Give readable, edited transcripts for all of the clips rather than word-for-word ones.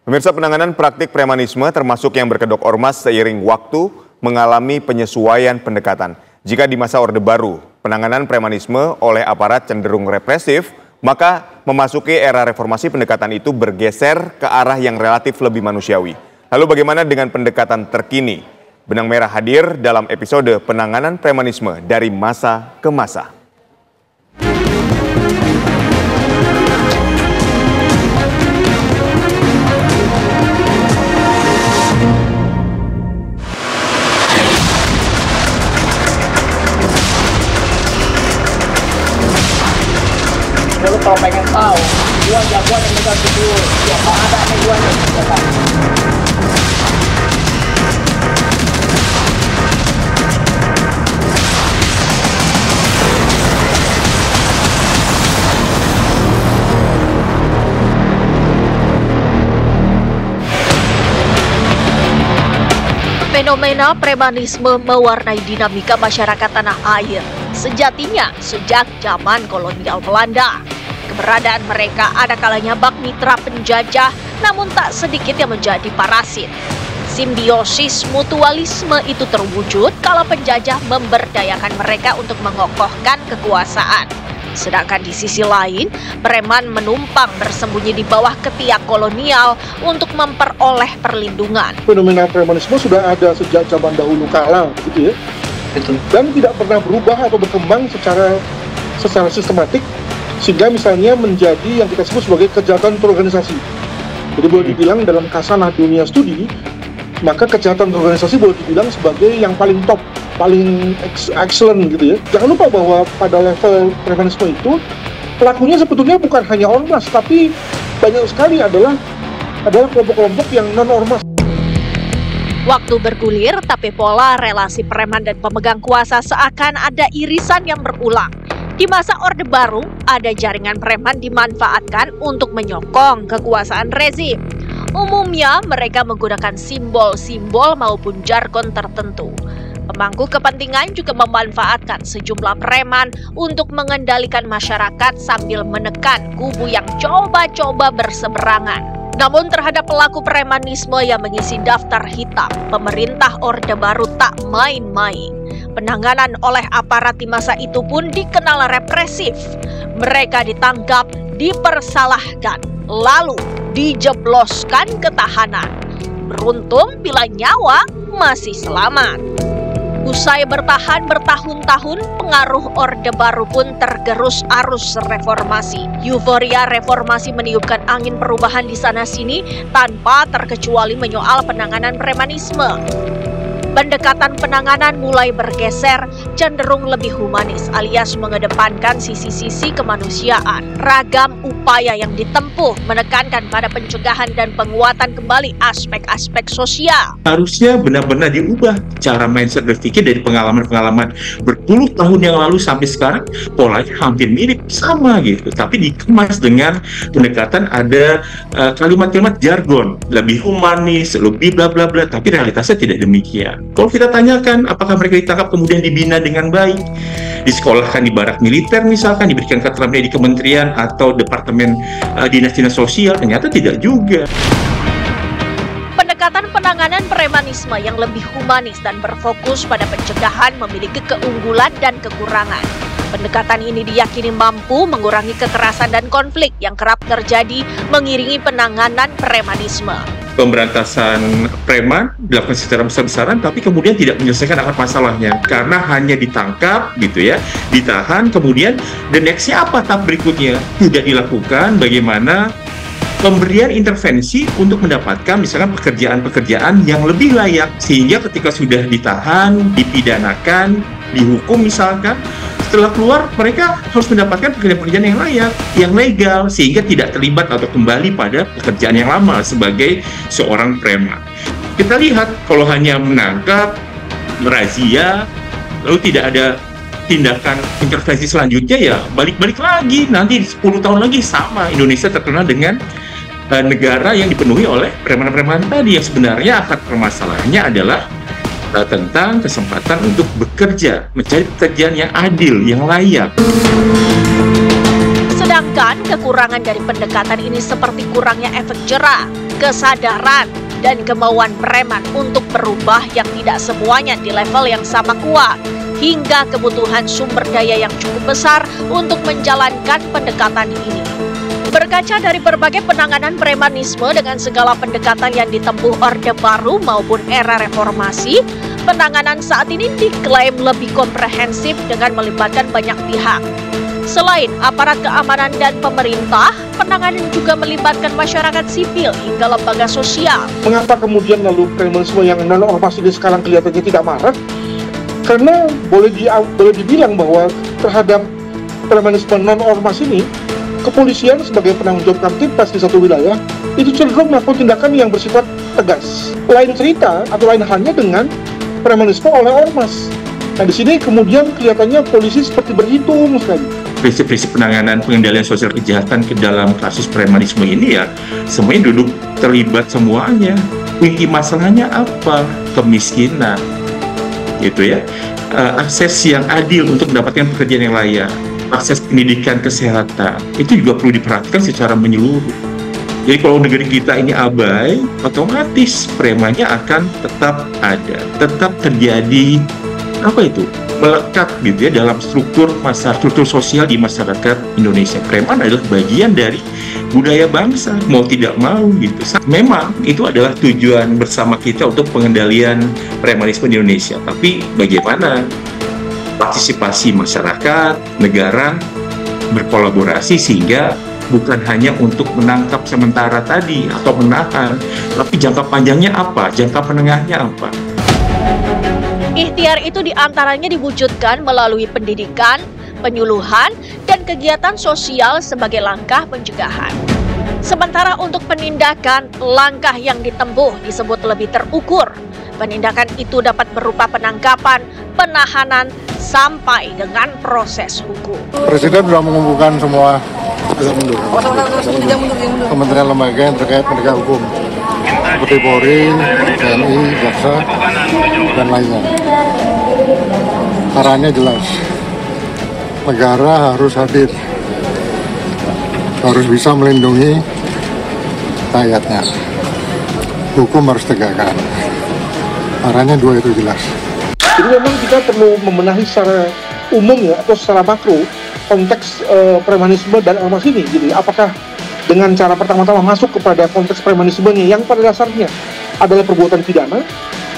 Pemirsa, penanganan praktik premanisme termasuk yang berkedok ormas seiring waktu mengalami penyesuaian pendekatan. Jika di masa Orde Baru, penanganan premanisme oleh aparat cenderung represif, maka memasuki era reformasi pendekatan itu bergeser ke arah yang relatif lebih manusiawi. Lalu bagaimana dengan pendekatan terkini? Benang Merah hadir dalam episode penanganan premanisme dari masa ke masa. Lu kalau pengen tahu, gua jagoan yang megang video, siapa ada nih gua nih, Fenomena premanisme mewarnai dinamika masyarakat tanah air. Sejatinya, sejak zaman kolonial Belanda, keberadaan mereka ada kalanya bak mitra penjajah, namun tak sedikit yang menjadi parasit. Simbiosis mutualisme itu terwujud kalau penjajah memberdayakan mereka untuk mengokohkan kekuasaan. Sedangkan di sisi lain, preman menumpang bersembunyi di bawah ketiak kolonial untuk memperoleh perlindungan. Fenomena premanisme sudah ada sejak zaman dahulu kala, gitu ya. Betul. Dan tidak pernah berubah atau berkembang secara sistematik, sehingga misalnya menjadi yang kita sebut sebagai kejahatan terorganisasi. Jadi boleh dibilang dalam kasanah dunia studi, maka kejahatan terorganisasi boleh dibilang sebagai yang paling top, paling excellent gitu ya. Jangan lupa bahwa pada level premanisme itu pelakunya sebetulnya bukan hanya ormas, tapi banyak sekali adalah kelompok-kelompok yang non-ormas. Waktu bergulir, tapi pola relasi preman dan pemegang kuasa seakan ada irisan yang berulang. Di masa Orde Baru, ada jaringan preman dimanfaatkan untuk menyokong kekuasaan rezim. Umumnya, mereka menggunakan simbol-simbol maupun jargon tertentu. Pemangku kepentingan juga memanfaatkan sejumlah preman untuk mengendalikan masyarakat sambil menekan kubu yang coba-coba berseberangan. Namun terhadap pelaku premanisme yang mengisi daftar hitam, pemerintah Orde Baru tak main-main. Penanganan oleh aparat di masa itu pun dikenal represif. Mereka ditangkap, dipersalahkan, lalu dijebloskan ke tahanan. Beruntung bila nyawa masih selamat. Usai bertahan bertahun-tahun, pengaruh Orde Baru pun tergerus arus reformasi. Euforia reformasi meniupkan angin perubahan di sana-sini tanpa terkecuali menyoal penanganan premanisme. Pendekatan penanganan mulai bergeser cenderung lebih humanis alias mengedepankan sisi-sisi kemanusiaan. Ragam upaya yang ditempuh menekankan pada pencegahan dan penguatan kembali aspek-aspek sosial. Harusnya benar-benar diubah cara mindset berpikir dari pengalaman-pengalaman berpuluh tahun yang lalu sampai sekarang, polanya hampir mirip sama gitu. Tapi dikemas dengan pendekatan ada kalimat-kalimat jargon, lebih humanis, lebih bla bla bla, tapi realitasnya tidak demikian. Kalau kita tanyakan apakah mereka ditangkap kemudian dibina dengan baik, disekolahkan di barak militer misalkan, diberikan keterampilan di kementerian atau departemen dinas-dinas sosial, ternyata tidak juga. Pendekatan penanganan premanisme yang lebih humanis dan berfokus pada pencegahan memiliki keunggulan dan kekurangan. Pendekatan ini diyakini mampu mengurangi kekerasan dan konflik yang kerap terjadi mengiringi penanganan premanisme. Pemberantasan preman dilakukan secara besar-besaran tapi kemudian tidak menyelesaikan akar masalahnya karena hanya ditangkap gitu ya, ditahan, kemudian the next-nya apa tahap berikutnya tidak dilakukan. Bagaimana pemberian intervensi untuk mendapatkan misalkan pekerjaan-pekerjaan yang lebih layak, sehingga ketika sudah ditahan, dipidanakan, dihukum misalkan, setelah keluar mereka harus mendapatkan pekerjaan-pekerjaan yang layak, yang legal, sehingga tidak terlibat atau kembali pada pekerjaan yang lama sebagai seorang preman. Kita lihat kalau hanya menangkap, merazia, lalu tidak ada tindakan intervensi selanjutnya, ya balik-balik lagi, nanti 10 tahun lagi sama Indonesia terkenal dengan negara yang dipenuhi oleh preman-preman tadi, yang sebenarnya akar permasalahannya adalah tentang kesempatan untuk bekerja, mencari pekerjaan yang adil, yang layak. Sedangkan kekurangan dari pendekatan ini seperti kurangnya efek jerah. kesadaran dan kemauan preman untuk berubah yang tidak semuanya di level yang sama kuat, hingga kebutuhan sumber daya yang cukup besar untuk menjalankan pendekatan ini. Berkaca dari berbagai penanganan premanisme dengan segala pendekatan yang ditempuh Orde Baru maupun era reformasi, penanganan saat ini diklaim lebih komprehensif dengan melibatkan banyak pihak. Selain aparat keamanan dan pemerintah, penanganan juga melibatkan masyarakat sipil hingga lembaga sosial. Mengapa kemudian lalu premanisme yang non-ormas ini sekarang kelihatannya tidak marak? Karena boleh dibilang bahwa terhadap premanisme non-ormas ini, kepolisian sebagai penanggung jawab kamtipmas di satu wilayah itu cenderung melakukan tindakan yang bersifat tegas. Lain cerita atau lain halnya dengan premanisme oleh ormas. Nah, di sini kemudian kelihatannya polisi seperti berhitung sekali. Prinsip-prinsip penanganan pengendalian sosial kejahatan ke dalam kasus premanisme ini ya semuanya duduk terlibat semuanya. Inti masalahnya apa? Kemiskinan, gitu ya. Akses yang adil untuk mendapatkan pekerjaan yang layak, akses pendidikan, kesehatan, itu juga perlu diperhatikan secara menyeluruh. Jadi kalau negeri kita ini abai, otomatis premannya akan tetap ada, tetap terjadi melekat gitu ya dalam struktur sosial di masyarakat Indonesia. Preman adalah bagian dari budaya bangsa, mau tidak mau gitu. Memang itu adalah tujuan bersama kita untuk pengendalian premanisme di Indonesia. Tapi bagaimana partisipasi masyarakat, negara berkolaborasi sehingga bukan hanya untuk menangkap sementara tadi atau menahan, tapi jangka panjangnya apa, jangka menengahnya apa. Ikhtiar itu diantaranya diwujudkan melalui pendidikan, penyuluhan, dan kegiatan sosial sebagai langkah pencegahan. Sementara untuk penindakan, langkah yang ditempuh disebut lebih terukur. Penindakan itu dapat berupa penangkapan, penahanan, sampai dengan proses hukum. Presiden sudah mengumpulkan semua kementerian lembaga yang terkait penegak hukum seperti Polri, TNI, Jaksa, dan lainnya. Arahnya jelas, negara harus hadir, harus bisa melindungi rakyatnya, hukum harus tegakkan. Arahnya dua itu jelas. Jadi memang kita perlu membenahi secara umum ya atau secara makro konteks premanisme dan ormas ini. Jadi apakah dengan cara pertama-tama masuk kepada konteks premanismenya yang pada dasarnya adalah perbuatan pidana,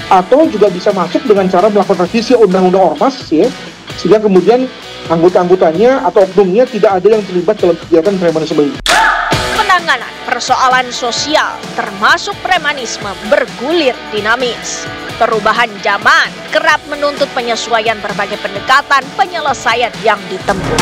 atau juga bisa masuk dengan cara melakukan revisi undang-undang ormas ya, sehingga kemudian anggota-anggotanya atau oknumnya tidak ada yang terlibat dalam kegiatan premanisme ini. Penanganan persoalan sosial termasuk premanisme bergulir dinamis. Perubahan zaman kerap menuntut penyesuaian berbagai pendekatan penyelesaian yang ditempuh.